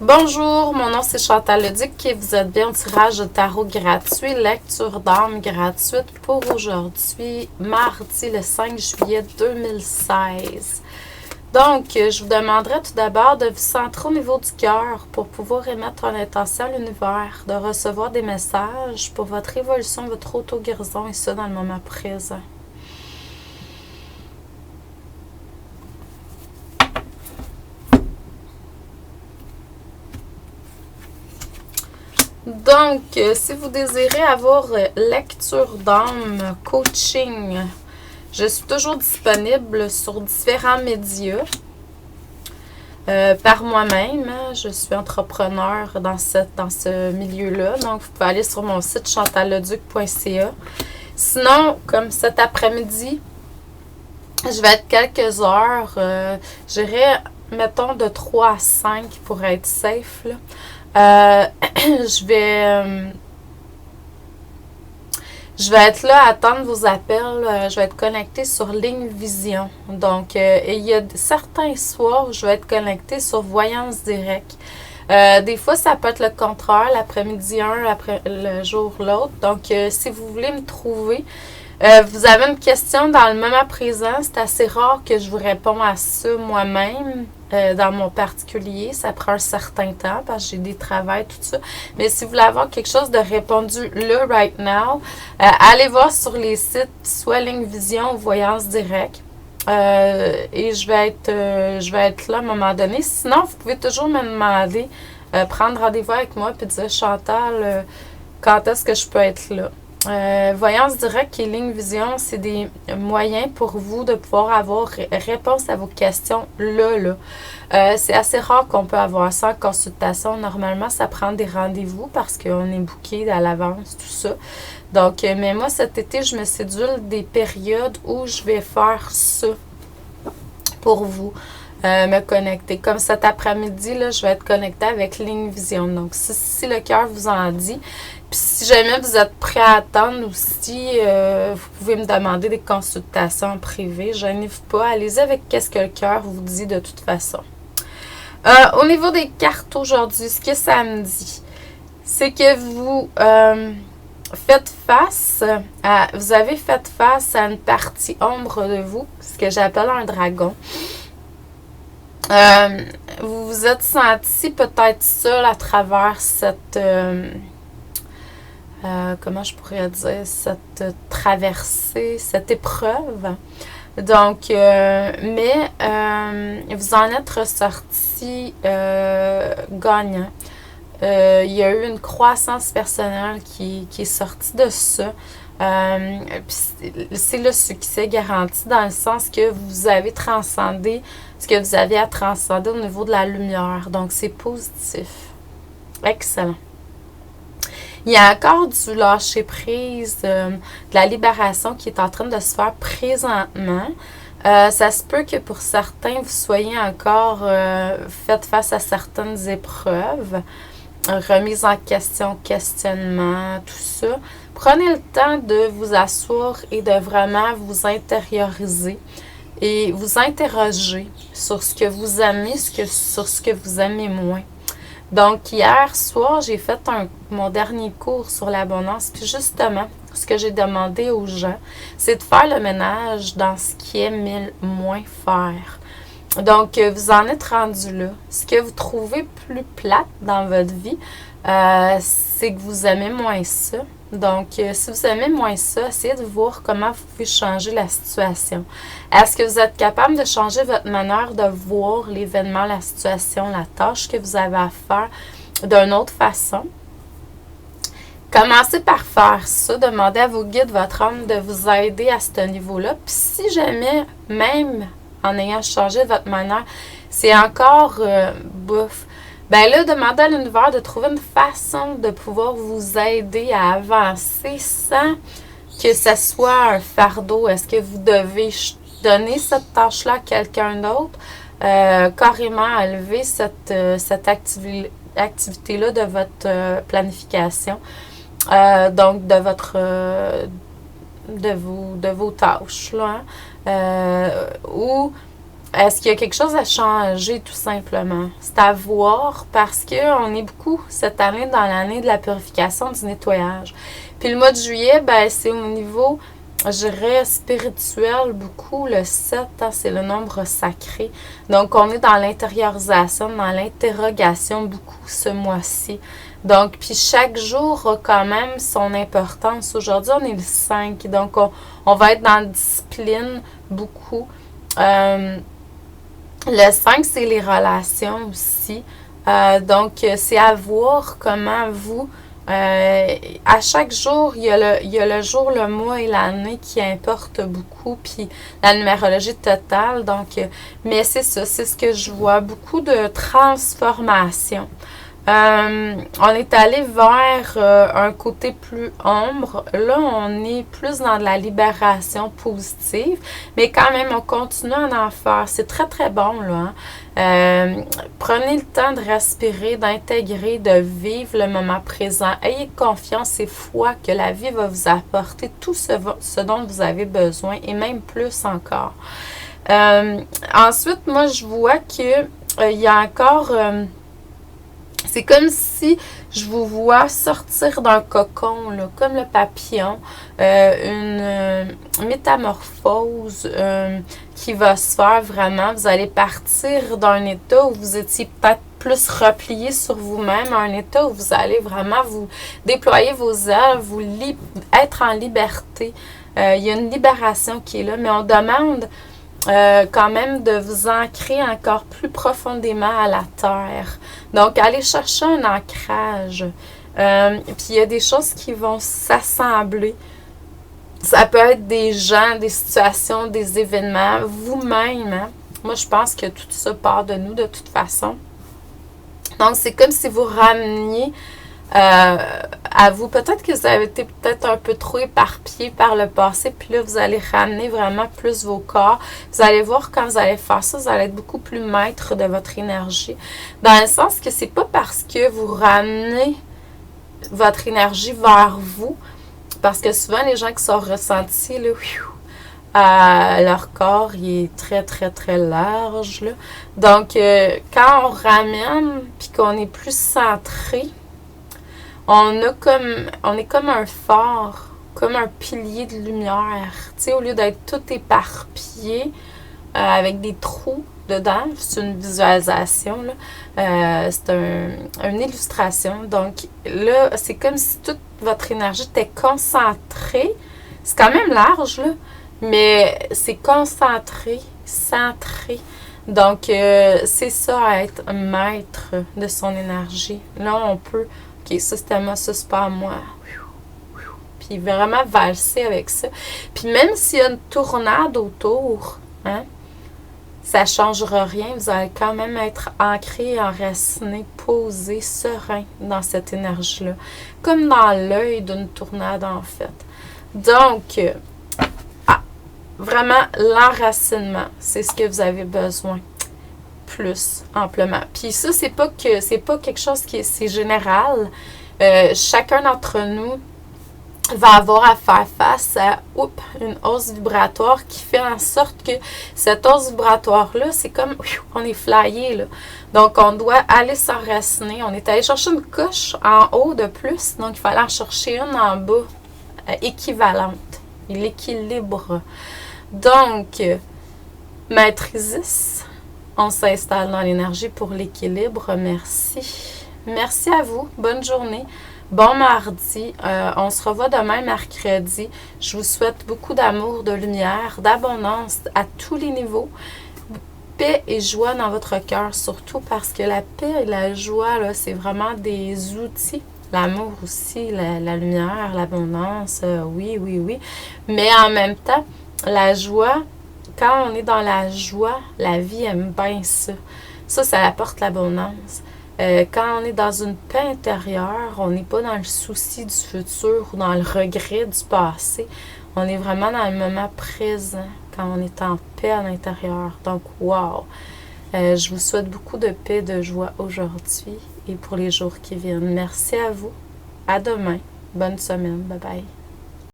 Bonjour, mon nom c'est Chantal Leduc et vous êtes bien au tirage de tarot gratuit, lecture d'âme gratuite pour aujourd'hui, mardi le 5 juillet 2016. Donc, je vous demanderai tout d'abord de vous centrer au niveau du cœur pour pouvoir émettre une intention à l'univers, de recevoir des messages pour votre évolution, votre auto-guérison et ça dans le moment présent. Donc, si vous désirez avoir lecture d'âme, coaching, je suis toujours disponible sur différents médias. Par moi-même, je suis entrepreneur dans ce milieu-là. Donc, vous pouvez aller sur mon site chantalleduc.ca. Sinon, comme cet après-midi, je vais être quelques heures. J'irai, mettons, de 3 à 5 pour être safe, là. Je vais être là à attendre vos appels. Je vais être connectée sur Ligne Vision. Donc, il y a certains soirs où je vais être connectée sur Voyance Directe. Des fois, ça peut être le contraire, l'après-midi un, après le jour l'autre. Donc, si vous voulez me trouver, vous avez une question dans le moment présent. C'est assez rare que je vous réponde à ça moi-même. Dans mon particulier, ça prend un certain temps parce que j'ai des travails, tout ça. Mais si vous voulez avoir quelque chose de répondu là, right now, allez voir sur les sites, soit Ligne Vision ou Voyance Directe. Et je vais être là à un moment donné. Sinon, vous pouvez toujours me demander, prendre rendez-vous avec moi et dire Chantal, quand est-ce que je peux être là. Voyance Directe et Ligne Vision, c'est des moyens pour vous de pouvoir avoir réponse à vos questions là. C'est assez rare qu'on peut avoir ça en consultation. Normalement, ça prend des rendez-vous parce qu'on est booké à l'avance, tout ça. Donc, mais moi, cet été, je me cédule des périodes où je vais faire ça pour vous. Me connecter. Comme cet après-midi, là, je vais être connectée avec Ligne Vision. Donc, si le cœur vous en dit, puis si jamais vous êtes prêt à attendre aussi, vous pouvez me demander des consultations en privé. Gênez-vous pas. Allez-y avec qu'est-ce que le cœur vous dit de toute façon. Au niveau des cartes aujourd'hui, ce que ça me dit, c'est que vous vous avez fait face à une partie ombre de vous, ce que j'appelle un dragon. Vous vous êtes senti peut-être seul à travers cette, comment je pourrais dire, cette traversée, cette épreuve. Donc, mais vous en êtes ressorti gagnant. Il y a eu une croissance personnelle qui est sortie de ça. C'est le succès garanti dans le sens que vous avez transcendé ce que vous avez à transcender au niveau de la lumière. Donc, c'est positif. Excellent. Il y a encore du lâcher-prise, de la libération qui est en train de se faire présentement. Ça se peut que pour certains, vous soyez encore fait face à certaines épreuves, remise en question, questionnement, tout ça. Prenez le temps de vous asseoir et de vraiment vous intérioriser et vous interroger sur ce que vous aimez, sur ce que vous aimez moins. Donc, hier soir, j'ai fait mon dernier cours sur l'abondance. Puis justement, ce que j'ai demandé aux gens, c'est de faire le ménage dans ce qui est moins faire. Donc, vous en êtes rendu là. Ce que vous trouvez plus plate dans votre vie, c'est que vous aimez moins ça. Donc, si vous aimez moins ça, essayez de voir comment vous pouvez changer la situation. Est-ce que vous êtes capable de changer votre manière de voir l'événement, la situation, la tâche que vous avez à faire d'une autre façon? Commencez par faire ça. Demandez à vos guides, votre âme, de vous aider à ce niveau-là. Puis si jamais, même en ayant changé votre manière, c'est encore bouf. Ben là, demandez à l'univers de trouver une façon de pouvoir vous aider à avancer sans que ce soit un fardeau. Est-ce que vous devez donner cette tâche-là à quelqu'un d'autre? Carrément enlever cette activité-là de votre planification. Donc, de vos tâches. Là, ou Est-ce qu'il y a quelque chose à changer, tout simplement? C'est à voir parce qu'on est beaucoup cette année dans l'année de la purification, du nettoyage. Puis le mois de juillet, ben, c'est au niveau, je dirais, spirituel beaucoup. Le 7, hein, c'est le nombre sacré. Donc, on est dans l'intériorisation, dans l'interrogation beaucoup ce mois-ci. Donc, puis chaque jour a quand même son importance. Aujourd'hui, on est le 5, donc on va être dans la discipline beaucoup. Le 5, c'est les relations aussi. Donc, c'est à voir comment vous... à chaque jour, il y a le jour, le mois et l'année qui importent beaucoup, puis la numérologie totale. Donc, mais c'est ça, c'est ce que je vois, beaucoup de transformation. On est allé vers un côté plus ombre. Là, on est plus dans de la libération positive, mais quand même, on continue à en faire. C'est très, très bon, là. Prenez le temps de respirer, d'intégrer, de vivre le moment présent. Ayez confiance et foi que la vie va vous apporter tout ce dont vous avez besoin et même plus encore. Ensuite, moi, je vois que il y a encore... c'est comme si je vous vois sortir d'un cocon, là, comme le papillon, une métamorphose qui va se faire vraiment. Vous allez partir d'un état où vous étiez peut-être plus replié sur vous-même, un état où vous allez vraiment vous déployer vos ailes, être en liberté. Il y a une libération qui est là, mais on demande quand même de vous ancrer encore plus profondément à la terre. Donc, allez chercher un ancrage. Puis, il y a des choses qui vont s'assembler. Ça peut être des gens, des situations, des événements, vous-même. Hein? Moi, je pense que tout ça part de nous de toute façon. Donc, c'est comme si vous rameniez à vous. Peut-être que vous avez été peut-être un peu trop éparpillé par le passé, puis là, vous allez ramener vraiment plus vos corps. Vous allez voir quand vous allez faire ça, vous allez être beaucoup plus maître de votre énergie. Dans le sens que c'est pas parce que vous ramenez votre énergie vers vous, parce que souvent, les gens qui sont ressentis, là, leur corps, il est très, très, très large, là. Donc, quand on ramène, puis qu'on est plus centré, on est comme un phare, comme un pilier de lumière. Tu sais, au lieu d'être tout éparpillé avec des trous dedans, c'est une visualisation, là. C'est une illustration. Donc là, c'est comme si toute votre énergie était concentrée. C'est quand même large, là, mais c'est concentré, centré. Donc, c'est ça, être maître de son énergie. Là, on peut... OK, ça c'était moi, ça c'est pas moi. Puis vraiment valser avec ça. Puis même s'il y a une tornade autour, hein, ça ne changera rien. Vous allez quand même être ancré, enraciné, posé, serein dans cette énergie-là. Comme dans l'œil d'une tornade, en fait. Donc, vraiment, l'enracinement, c'est ce que vous avez besoin. Plus amplement. Puis ça, c'est pas quelque chose c'est général. Chacun d'entre nous va avoir à faire face à une hausse vibratoire qui fait en sorte que cette hausse vibratoire-là, c'est comme on est flyé, là. Donc, on doit aller s'enraciner. On est allé chercher une couche en haut de plus, donc il fallait en chercher une en bas, équivalente. L'équilibre. Donc, Maître Isis, on s'installe dans l'énergie pour l'équilibre. Merci. Merci à vous. Bonne journée. Bon mardi. On se revoit demain, mercredi. Je vous souhaite beaucoup d'amour, de lumière, d'abondance à tous les niveaux. Paix et joie dans votre cœur, surtout parce que la paix et la joie, là, c'est vraiment des outils. L'amour aussi, la lumière, l'abondance, oui, oui, oui. Mais en même temps, la joie... Quand on est dans la joie, la vie aime bien ça. Ça apporte l'abondance. Quand on est dans une paix intérieure, on n'est pas dans le souci du futur ou dans le regret du passé. On est vraiment dans le moment présent, quand on est en paix à l'intérieur. Donc, wow! Je vous souhaite beaucoup de paix et de joie aujourd'hui et pour les jours qui viennent. Merci à vous. À demain. Bonne semaine. Bye bye.